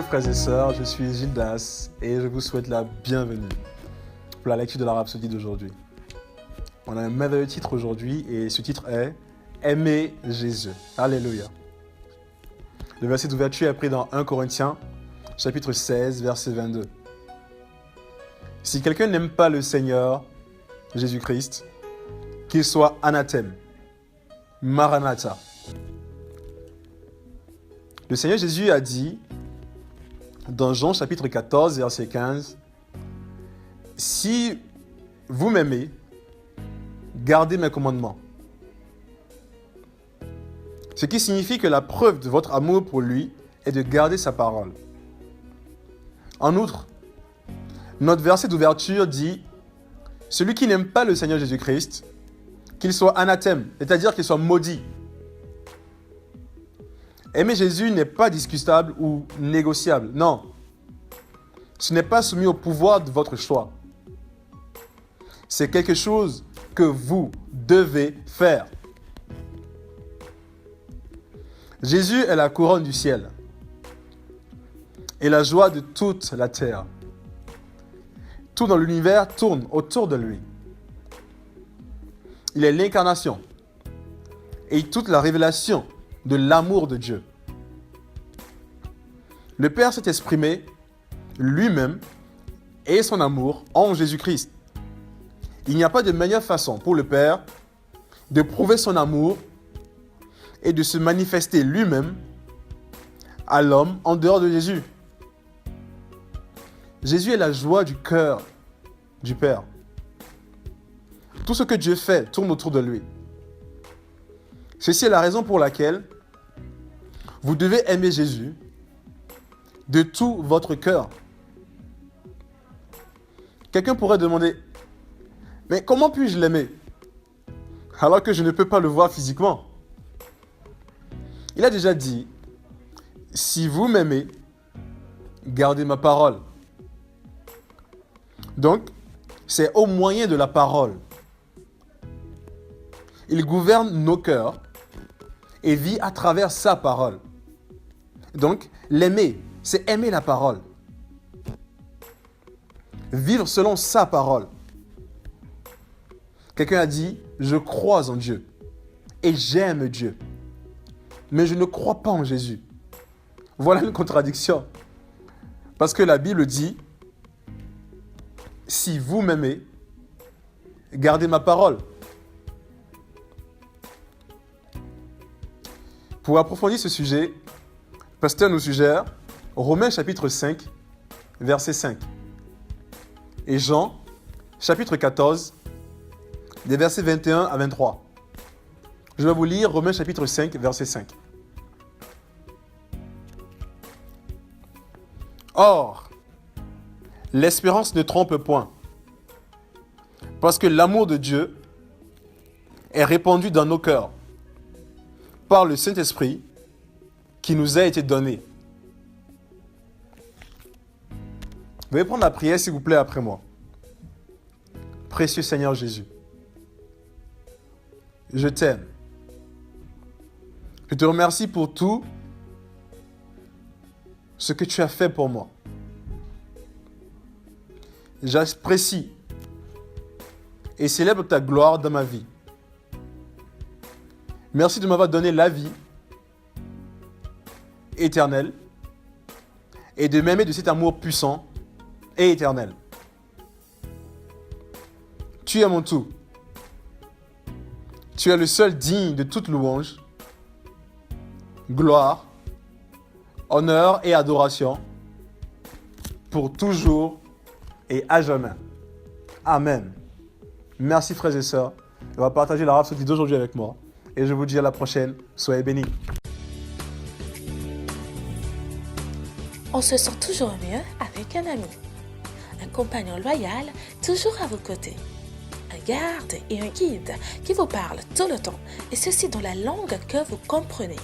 frères et sœurs, je suis Gildas et je vous souhaite la bienvenue pour la lecture de la Rhapsodie d'aujourd'hui. On a un merveilleux titre aujourd'hui et ce titre est « Aimer Jésus ». Alléluia. Le verset d'ouverture est pris dans 1 Corinthiens, chapitre 16, verset 22. Si quelqu'un n'aime pas le Seigneur Jésus-Christ, qu'il soit anathème, Maranatha. Le Seigneur Jésus a dit dans Jean chapitre 14, verset 15, « Si vous m'aimez, gardez mes commandements. » Ce qui signifie que la preuve de votre amour pour lui est de garder sa parole. En outre, notre verset d'ouverture dit « Celui qui n'aime pas le Seigneur Jésus-Christ, qu'il soit anathème, c'est-à-dire qu'il soit maudit. » Aimer Jésus n'est pas discutable ou négociable. Non. Ce n'est pas soumis au pouvoir de votre choix. C'est quelque chose que vous devez faire. Jésus est la couronne du ciel et la joie de toute la terre. Tout dans l'univers tourne autour de lui. Il est l'incarnation et toute la révélation de l'amour de Dieu. Le Père s'est exprimé lui-même et son amour en Jésus-Christ. Il n'y a pas de meilleure façon pour le Père de prouver son amour et de se manifester lui-même à l'homme en dehors de Jésus. Jésus est la joie du cœur du Père. Tout ce que Dieu fait tourne autour de lui. Ceci est la raison pour laquelle vous devez aimer Jésus de tout votre cœur. Quelqu'un pourrait demander, mais comment puis-je l'aimer alors que je ne peux pas le voir physiquement? Il a déjà dit, si vous m'aimez, gardez ma parole. Donc, c'est au moyen de la parole. Il gouverne nos cœurs et vit à travers sa parole. Donc, l'aimer, c'est aimer la parole. Vivre selon sa parole. Quelqu'un a dit, je crois en Dieu et j'aime Dieu, mais je ne crois pas en Jésus. Voilà une contradiction. Parce que la Bible dit, si vous m'aimez, gardez ma parole. Pour approfondir ce sujet, Pasteur nous suggère Romains chapitre 5, verset 5. Et Jean chapitre 14, des versets 21 à 23. Je vais vous lire Romains chapitre 5, verset 5. Or, l'espérance ne trompe point, parce que l'amour de Dieu est répandu dans nos cœurs par le Saint-Esprit qui nous a été donné. Veuillez prendre la prière, s'il vous plaît, après moi. Précieux Seigneur Jésus, je t'aime. Je te remercie pour tout ce que tu as fait pour moi. J'apprécie et célèbre ta gloire dans ma vie. Merci de m'avoir donné la vie éternelle et de m'aimer de cet amour puissant et éternel. Tu es mon tout. Tu es le seul digne de toute louange, gloire, honneur et adoration pour toujours et à jamais. Amen. Merci frères et sœurs. On va partager la Rhapsodie d'aujourd'hui avec moi. Et je vous dis à la prochaine. Soyez bénis. On se sent toujours mieux avec un ami. Un compagnon loyal, toujours à vos côtés. Un garde et un guide qui vous parle tout le temps, et ceci dans la langue que vous comprenez.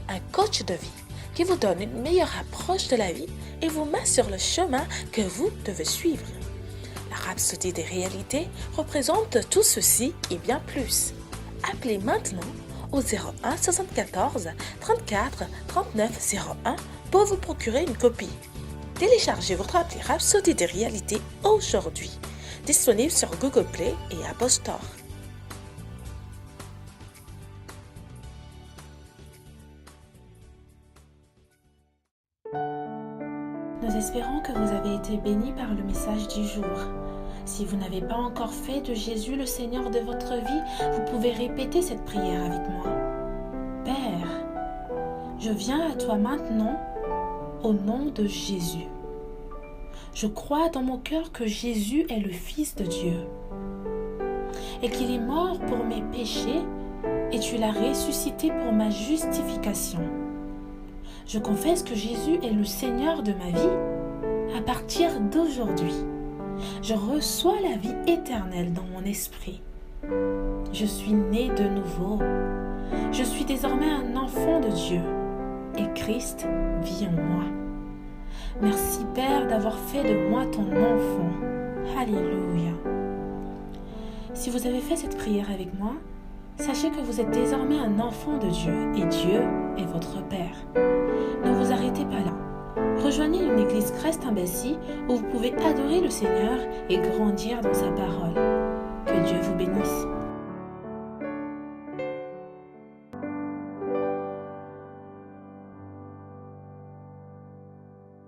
Un coach de vie qui vous donne une meilleure approche de la vie et vous met sur le chemin que vous devez suivre. La Rhapsodie des réalités représente tout ceci et bien plus. Appelez maintenant au 01 74 34 39 01 pour vous procurer une copie. Téléchargez votre appli Rhapsody de réalité aujourd'hui, disponible sur Google Play et Apple Store. Nous espérons que vous avez été bénis par le message du jour. Si vous n'avez pas encore fait de Jésus le Seigneur de votre vie, vous pouvez répéter cette prière avec moi. Père, je viens à toi maintenant au nom de Jésus. Je crois dans mon cœur que Jésus est le Fils de Dieu et qu'il est mort pour mes péchés et tu l'as ressuscité pour ma justification. Je confesse que Jésus est le Seigneur de ma vie. À partir d'aujourd'hui, je reçois la vie éternelle dans mon esprit. Je suis né de nouveau. Je suis désormais un enfant de Dieu et Christ vit en moi. Merci Père d'avoir fait de moi ton enfant. Alléluia. Si vous avez fait cette prière avec moi, sachez que vous êtes désormais un enfant de Dieu et Dieu est votre Père. Ne vous arrêtez pas là. Rejoignez une église Christ-Embassy où vous pouvez adorer le Seigneur et grandir dans sa parole. Que Dieu vous bénisse.